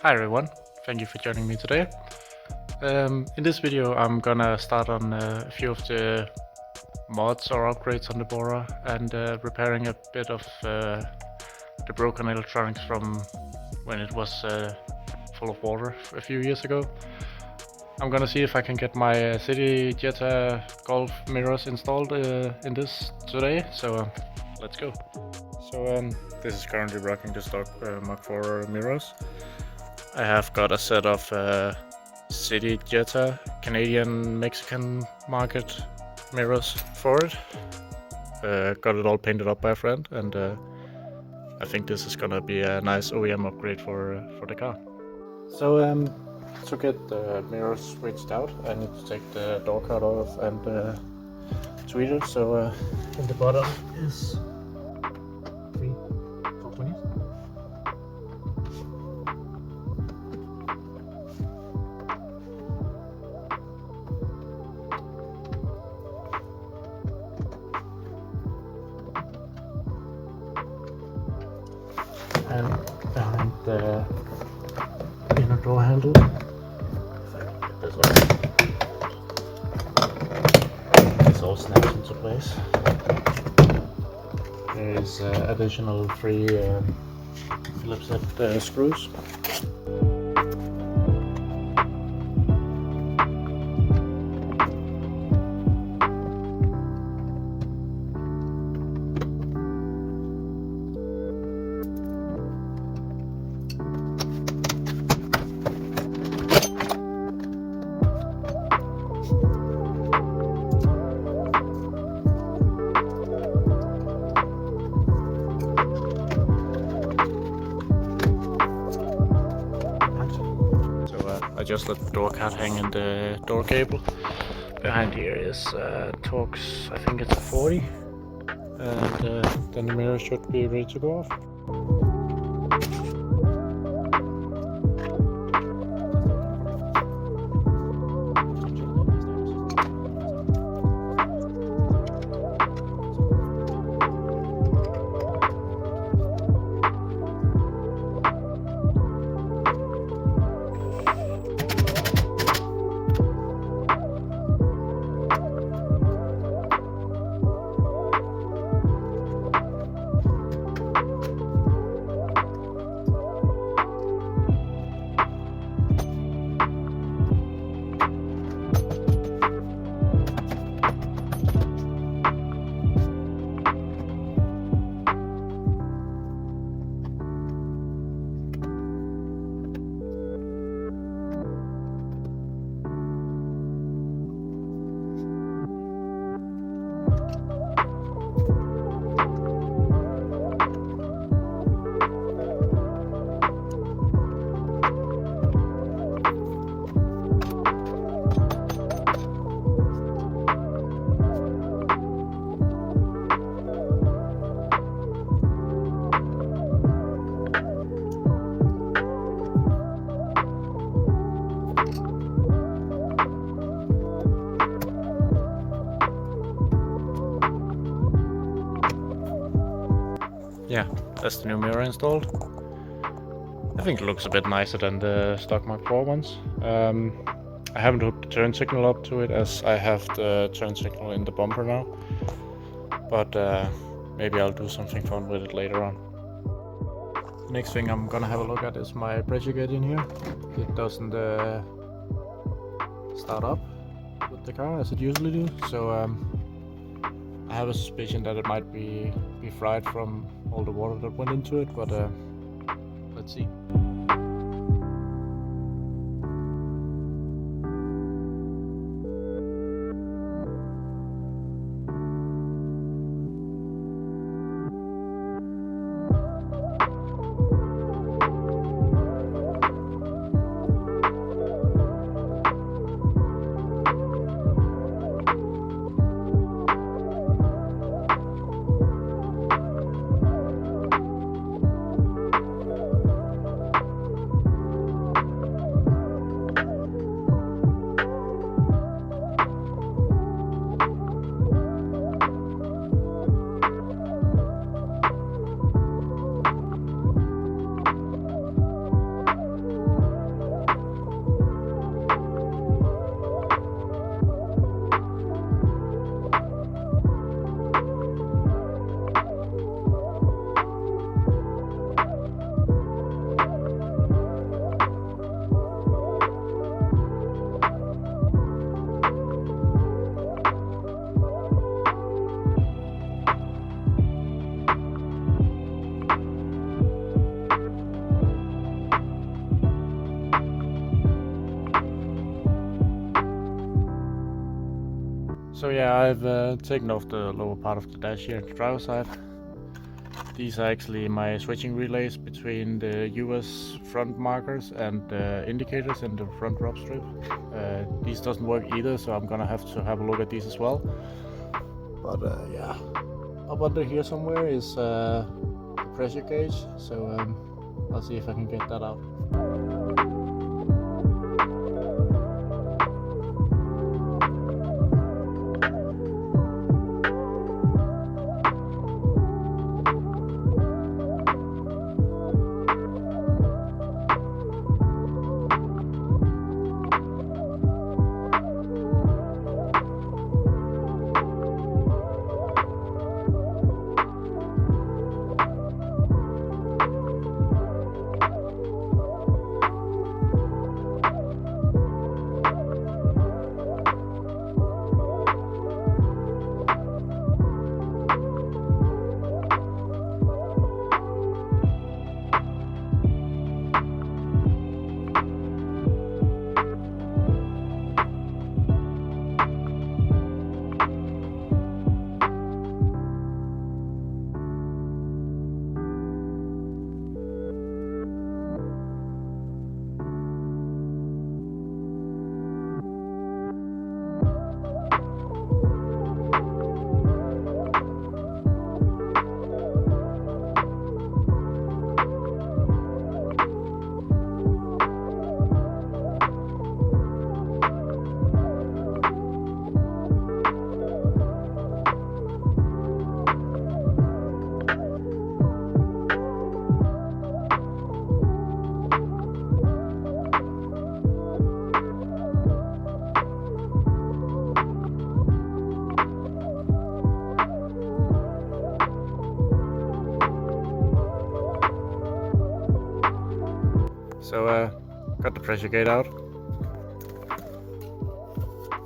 Hi everyone, thank you for joining me today. In this video I'm gonna start on a few of the mods or upgrades on the Bora and repairing a bit of the broken electronics from when it was full of water a few years ago. I'm gonna see if I can get my City Jetta Golf mirrors installed in this today, so let's go. So this is currently rocking the stock Mark 4 mirrors. I have got a set of City Jetta Canadian Mexican market mirrors for it. Got it all painted up by a friend, and I think this is gonna be a nice OEM upgrade for the car. So to get the mirrors switched out, I need to take the door cut off and tweeter. So in the bottom is 420s. And behind the inner door handle, if I can get this off, this all snaps into place. There is additional 3 Phillips head screws. I just let the door cut hang in the door cable. Behind here is Torx, I think it's a 40, and then the mirror should be ready to go off. Yeah, that's the new mirror installed. I think it looks a bit nicer than the stock Mark 4 ones. I haven't hooked the turn signal up to it as I have the turn signal in the bumper now. But maybe I'll do something fun with it later on. The next thing I'm gonna have a look at is my pressure gauge in here. It doesn't start up with the car as it usually do, so I have a suspicion that it might be fried from all the water that went into it, but let's see. So yeah, I've taken off the lower part of the dash here at the driver's side. These are actually my switching relays between the US front markers and indicators in the front drop strip. These doesn't work either, so I'm gonna have to have a look at these as well. But yeah, up under here somewhere is the pressure gauge, so I'll see if I can get that out. So got the pressure gate out.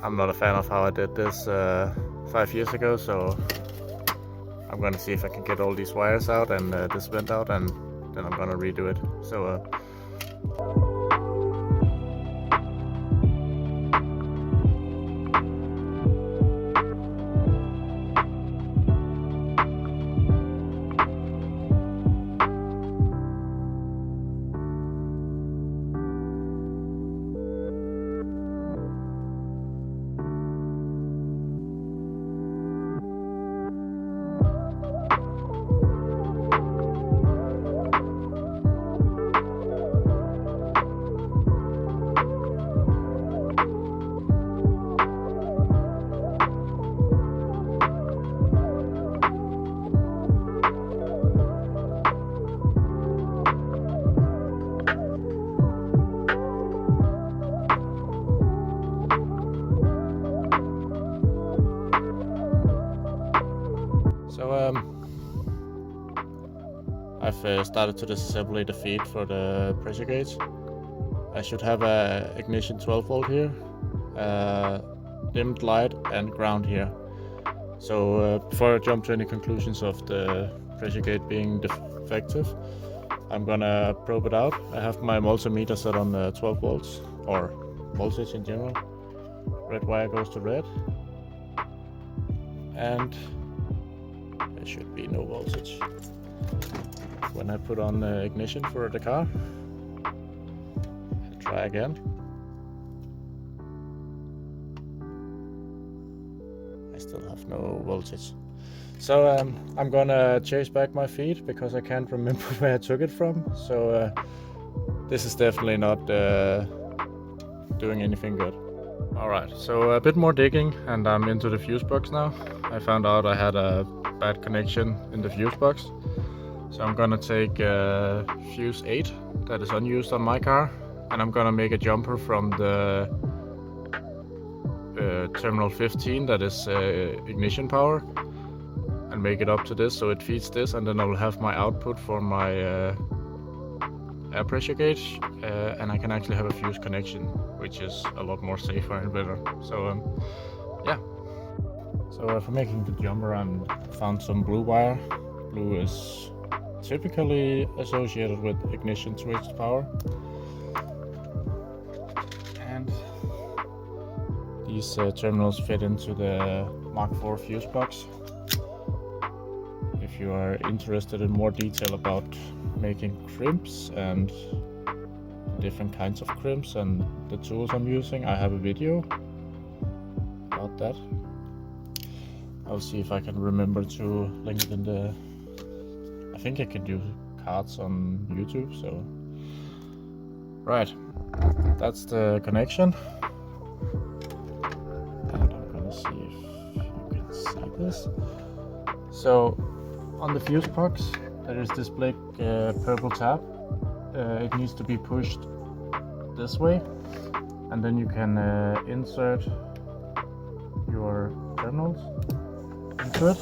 I'm not a fan of how I did this 5 years ago, so I'm gonna see if I can get all these wires out and this vent out, and then I'm gonna redo it. So I've started to disassemble the feed for the pressure gauge. I should have a ignition 12 volt here, dimmed light and ground here. So before I jump to any conclusions of the pressure gauge being defective, I'm gonna probe it out. I have my multimeter set on 12 volts, or voltage in general. Red wire goes to red, and there should be no voltage. When I put on the ignition for the car, I'll try again. I still have no voltage. So I'm gonna chase back my feed because I can't remember where I took it from. So this is definitely not doing anything good. Alright, so a bit more digging and I'm into the fuse box now. I found out I had a bad connection in the fuse box. So I'm gonna take fuse 8 that is unused on my car, and I'm gonna make a jumper from the terminal 15 that is ignition power, and make it up to this so it feeds this, and then I will have my output for my air pressure gauge, and I can actually have a fuse connection, which is a lot more safer and better. So yeah. So for making the jumper, I found some blue wire. Blue is typically associated with ignition switched power, and these terminals fit into the Mark IV fuse box. If you are interested in more detail about making crimps and different kinds of crimps and the tools I'm using, I have a video about that. I'll see if I can remember to link it in the... I think I can do cards on YouTube, so... Right, that's the connection. And I'm gonna see if you can see this. So, on the fuse box, there is this big purple tab. It needs to be pushed this way, and then you can insert your terminals into it.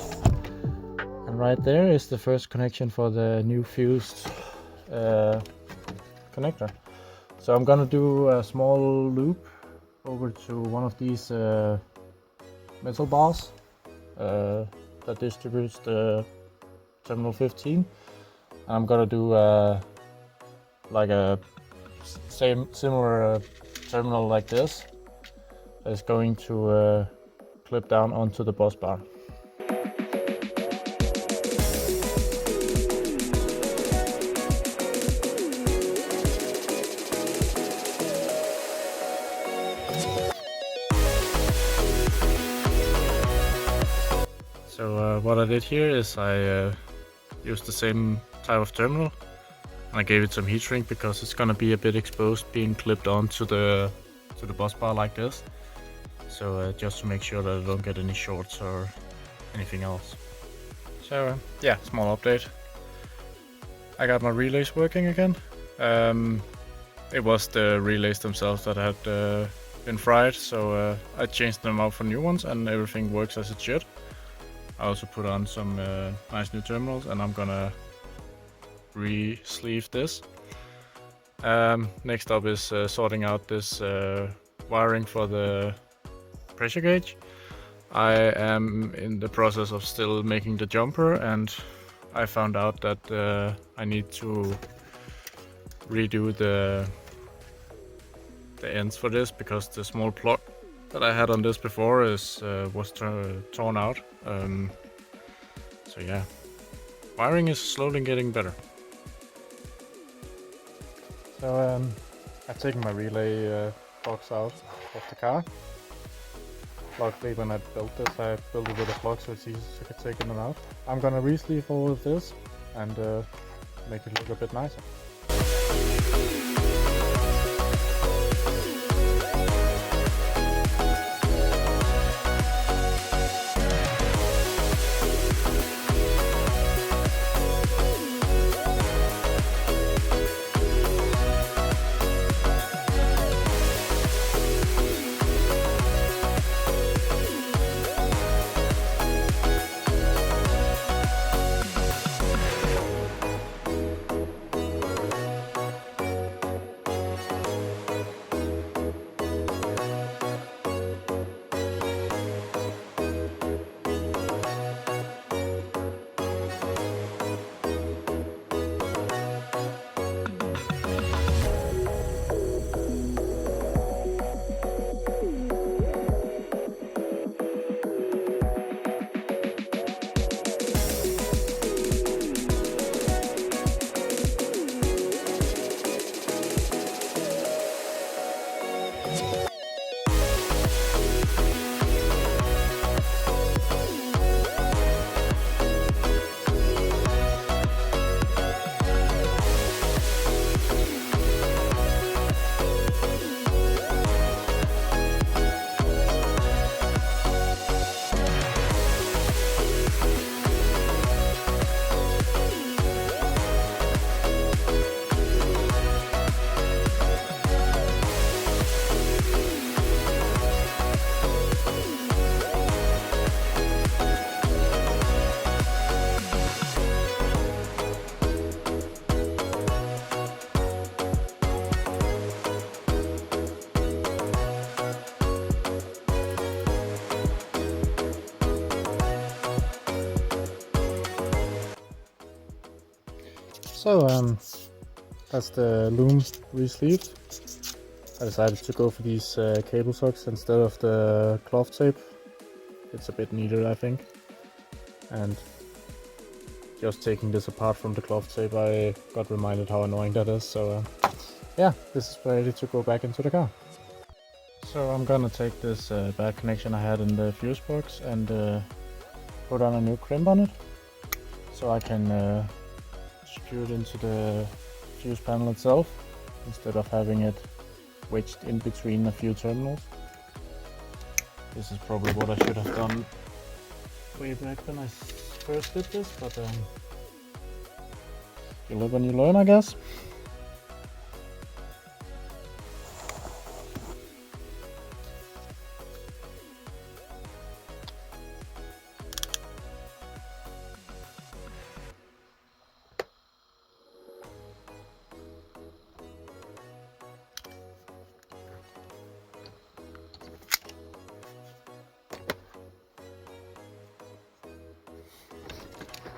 And right there is the first connection for the new fused connector. So I'm gonna do a small loop over to one of these metal bars that distributes the terminal 15. And I'm gonna do like a similar terminal like this. That's going to clip down onto the bus bar. So what I did here is I used the same type of terminal, and I gave it some heat shrink because it's gonna be a bit exposed being clipped onto the bus bar like this. So just to make sure that I don't get any shorts or anything else. So yeah, small update. I got my relays working again. It was the relays themselves that had been fried, so I changed them out for new ones and everything works as it should. I also put on some nice new terminals, and I'm gonna re-sleeve this. Next up is sorting out this wiring for the pressure gauge. I am in the process of still making the jumper, and I found out that I need to redo the ends for this because the small plug that I had on this before was torn out. So yeah, wiring is slowly getting better. So I've taken my relay box out of the car. Luckily when I built this, I built it with a plug so it's easy to take in and out. I'm gonna re-sleeve all of this and make it look a bit nicer. So that's the loom re-sleeved. I decided to go for these cable hooks instead of the cloth tape. It's a bit neater, I think. And just taking this apart from the cloth tape, I got reminded how annoying that is. So yeah, this is ready to go back into the car. So I'm gonna take this bad connection I had in the fuse box and put on a new crimp on it, so I can screw it into the fuse panel itself instead of having it wedged in between a few terminals. This is probably what I should have done way back when I first did this, but you live and you learn, I guess.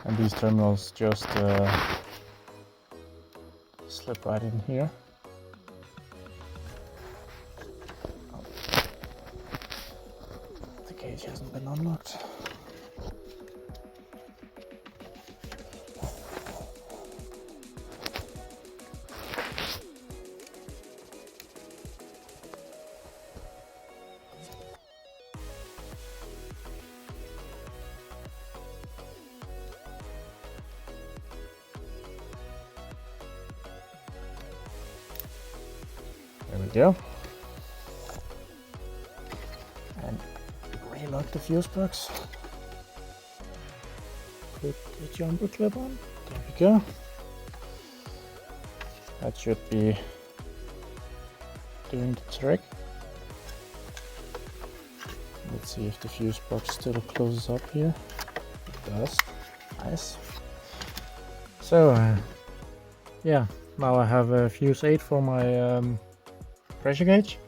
And these terminals just slip right in here. Oh. The cage hasn't been unlocked. There we go. And relock the fuse box. Put the jumper clip on. There we go. That should be doing the trick. Let's see if the fuse box still closes up here. It does. Nice. So yeah, now I have a fuse 8 for my pressure gauge,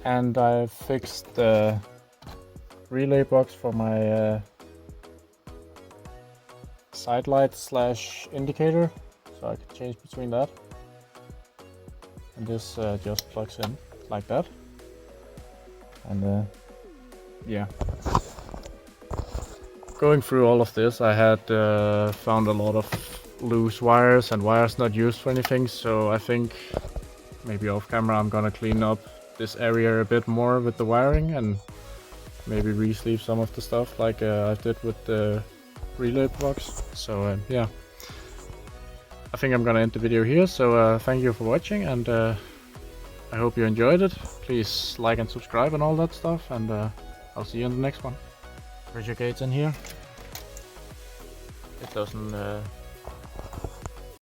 and I fixed the relay box for my side light slash indicator, so I can change between that. And this just plugs in like that. And yeah, going through all of this, I had found a lot of loose wires and wires not used for anything, so I think maybe off camera I'm gonna clean up this area a bit more with the wiring and maybe re-sleeve some of the stuff like I did with the relay box. So yeah, I think I'm gonna end the video here. So thank you for watching, and I hope you enjoyed it. Please like and subscribe and all that stuff, and I'll see you in the next one. Pressure gauge in here. It doesn't